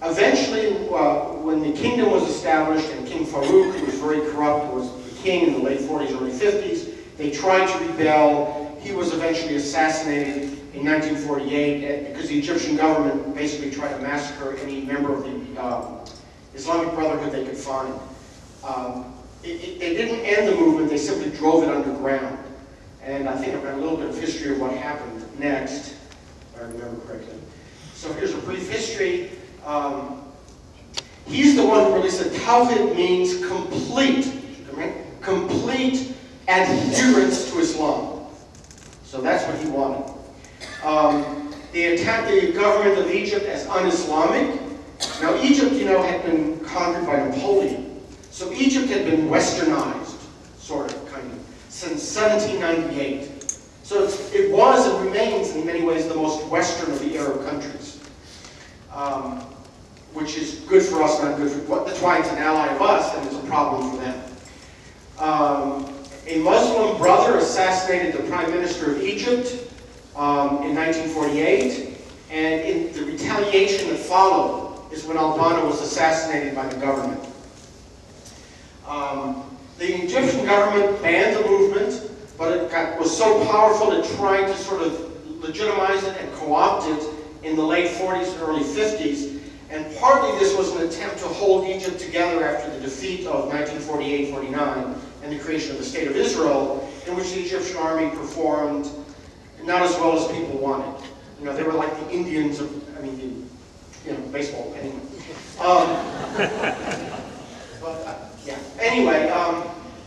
Eventually, when the kingdom was established and King Farouk, who was very corrupt, was the king in the late 40s, early 50s, they tried to rebel. He was eventually assassinated in 1948 because the Egyptian government basically tried to massacre any member of the Islamic Brotherhood they could find. They didn't end the movement, they simply drove it underground. And I think I've got a little bit of history of what happened next, if I remember correctly. So here's a brief history. He's the one who really said Tawhid means complete adherence to Islam. So that's what he wanted. They attacked the government of Egypt as un-Islamic. Now Egypt, you know, had been conquered by Napoleon. So Egypt had been westernized, sort of, kind of, since 1798. So it was and remains in many ways the most western of the Arab countries. Which is good for us, not good for... That's why it's an ally of us, and it's a problem for them. A Muslim brother assassinated the Prime Minister of Egypt in 1948, and in the retaliation that followed is when al-Banna was assassinated by the government. The Egyptian government banned the movement, but it was so powerful it tried to sort of legitimize it and co-opt it in the late 40s and early 50s. And partly this was an attempt to hold Egypt together after the defeat of 1948-49 and the creation of the State of Israel, in which the Egyptian army performed not as well as people wanted. You know, they were like the Indians of, baseball, anyway. Yeah. Anyway,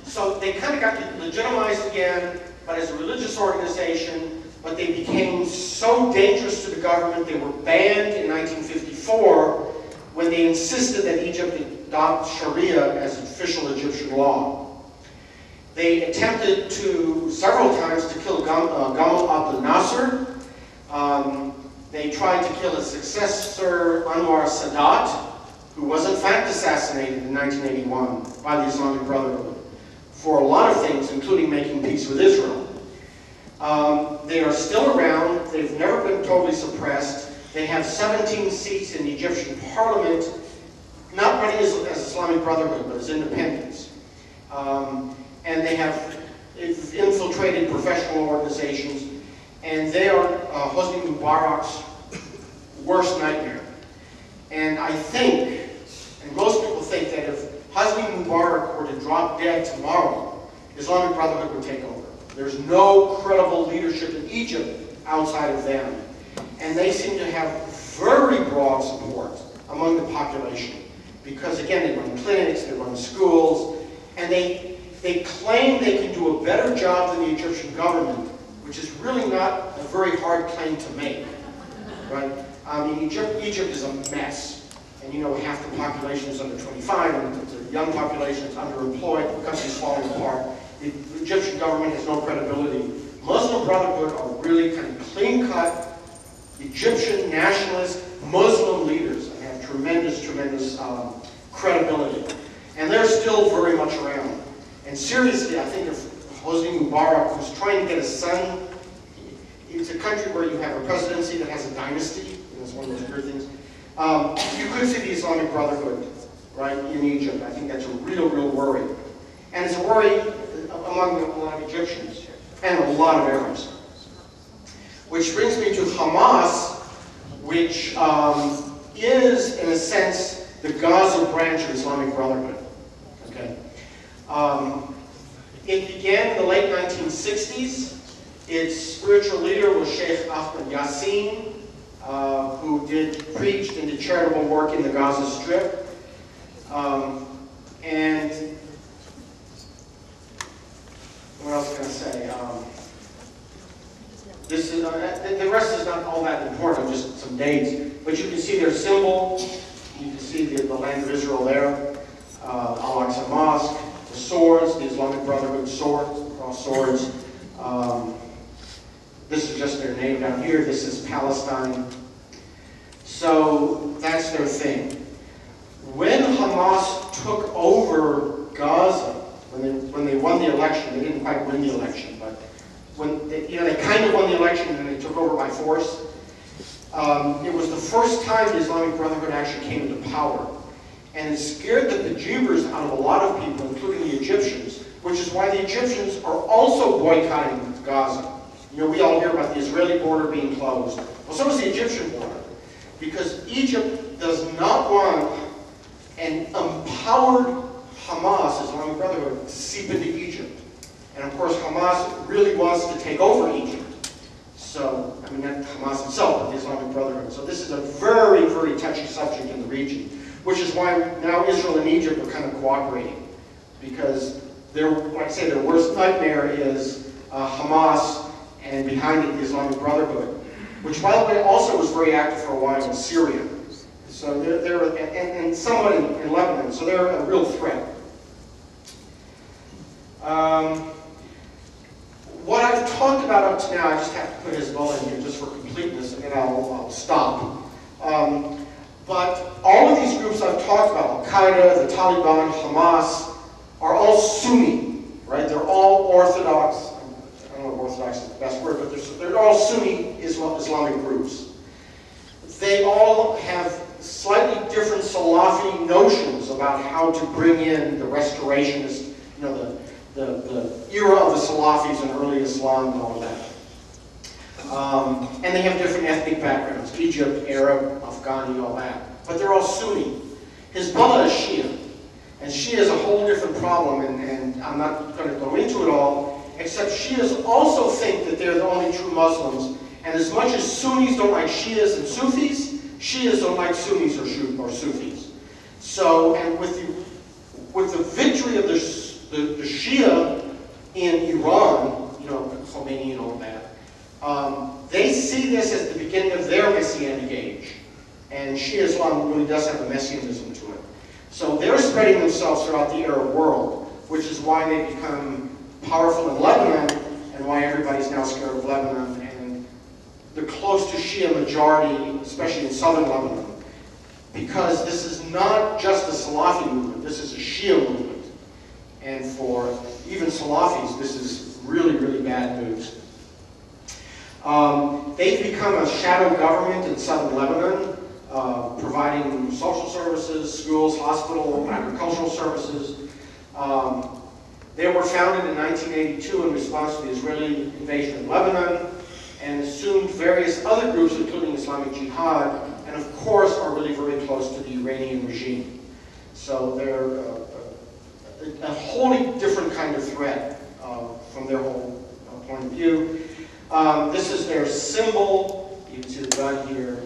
so they kind of got legitimized again, but as a religious organization. But they became so dangerous to the government, they were banned in 1954 when they insisted that Egypt adopt Sharia as official Egyptian law. They attempted several times to kill Gamal Abdel Nasser. They tried to kill his successor, Anwar Sadat, who was in fact assassinated in 1981 by the Islamic Brotherhood for a lot of things, including making peace with Israel. They are still around. They've never been totally suppressed. They have 17 seats in the Egyptian parliament, not really as Islamic Brotherhood, but as independents. And they have infiltrated professional organizations, and they are Hosni Mubarak's worst nightmare. And I think, and most people think, that if Hosni Mubarak were to drop dead tomorrow, Islamic Brotherhood would take over. There's no credible leadership in Egypt outside of them. And they seem to have very broad support among the population. Because again, they run clinics, they run schools, and they claim they can do a better job than the Egyptian government, which is really not a very hard claim to make. Right? I mean, Egypt is a mess. And you know, half the population is under 25, and the young population is underemployed, the country's falling apart. The Egyptian government has no credibility. Muslim Brotherhood are really kind of clean-cut, Egyptian nationalist Muslim leaders and have tremendous credibility. And they're still very much around. And seriously, I think if Hosni Mubarak was trying to get a son, it's a country where you have a presidency that has a dynasty, and it's one of those weird things. You could see the Islamic Brotherhood, right, in Egypt. I think that's a real worry. And it's a worry among a lot of Egyptians and a lot of Arabs. Which brings me to Hamas, which is, in a sense, the Gaza branch of Islamic Brotherhood. Okay. It began in the late 1960s. Its spiritual leader was Sheikh Ahmed Yassin, who preached and did charitable work in the Gaza Strip. And what else can I say? This is, the rest is not all that important, just some dates. But you can see their symbol. You can see the land of Israel there. Al-Aqsa Mosque, the swords, the Islamic Brotherhood swords, cross swords. This is just their name down here. This is Palestine. So that's their thing. When Hamas took over Gaza, when they won the election, they didn't quite win the election, but when they kind of won the election and they took over by force. It was the first time the Islamic Brotherhood actually came into power. And it scared the bejeebers out of a lot of people, including the Egyptians, which is why the Egyptians are also boycotting Gaza. You know, we all hear about the Israeli border being closed. Well, so is the Egyptian border, because Egypt does not want an empowered Hamas, Islamic Brotherhood, to seep into Egypt. And of course, Hamas really wants to take over Egypt. So, I mean, not Hamas itself, but the Islamic Brotherhood. So this is a very, very touchy subject in the region, which is why now Israel and Egypt are kind of cooperating. Because like I say, their worst nightmare is Hamas, and behind it the Islamic Brotherhood, which, by the way, also was very active for a while in Syria. So and somewhat in Lebanon, so they're a real threat. What I've talked about up to now, I just have to put Hezbollah in here just for completeness, and then I'll stop. But all of these groups I've talked about, Al-Qaeda, the Taliban, Hamas, are all Sunni, right? They're all Orthodox. I don't know if Orthodox is the best word, but they're all Sunni Islamic groups. They all have slightly different Salafi notions about how to bring in the restorationist, you know, the era of the Salafis and early Islam and all of that. And they have different ethnic backgrounds, Egypt, Arab, Afghani, all that. But they're all Sunni. Hezbollah is Shia. And Shia is a whole different problem, and I'm not going to go into it all, except Shias also think that they're the only true Muslims. And as much as Sunnis don't like Shias and Sufis, Shias don't like Sunnis or Sufis. So, and with the victory of the Shia in Iran, you know, Khomeini and all that, they see this as the beginning of their Messianic age. And Shia Islam really does have a Messianism to it. So they're spreading themselves throughout the Arab world, which is why they become powerful in Lebanon, and why everybody's now scared of Lebanon, and the close to Shia majority, especially in southern Lebanon, because this is not just a Salafi movement, this is a Shia movement. And for even Salafis, this is really, really bad news. They've become a shadow government in southern Lebanon, providing social services, schools, hospital, agricultural services. They were founded in 1982 in response to the Israeli invasion of Lebanon, and assumed various other groups, including Islamic Jihad, and of course are really very close to the Iranian regime. So they're a wholly different kind of threat from their whole point of view. This is their symbol. You can see the gun here.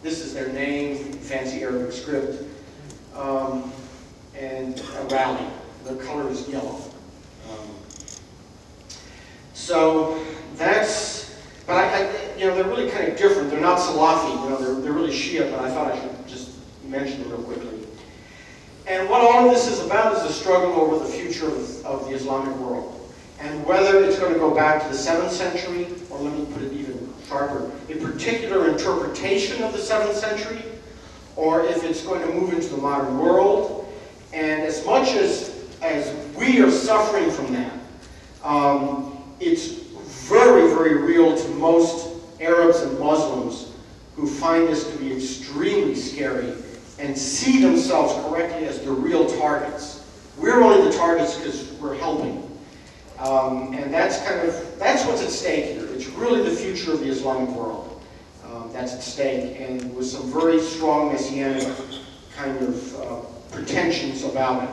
This is their name, fancy Arabic script, and a rally. The color is yellow. So that's, but you know, they're really kind of different. They're not Salafi, you know, they're really Shia, but I thought I should just mention it real quickly. And what all of this is about is a struggle over the future of the Islamic world. And whether it's going to go back to the 7th century, or let me put it even sharper, a particular interpretation of the 7th century, or if it's going to move into the modern world. And as much as we are suffering from that, it's very, very real to most Arabs and Muslims who find this to be extremely scary and see themselves correctly as the real targets. We're only the targets because we're helping. And that's what's at stake here. It's really the future of the Islamic world that's at stake, and with some very strong messianic kind of pretensions about it.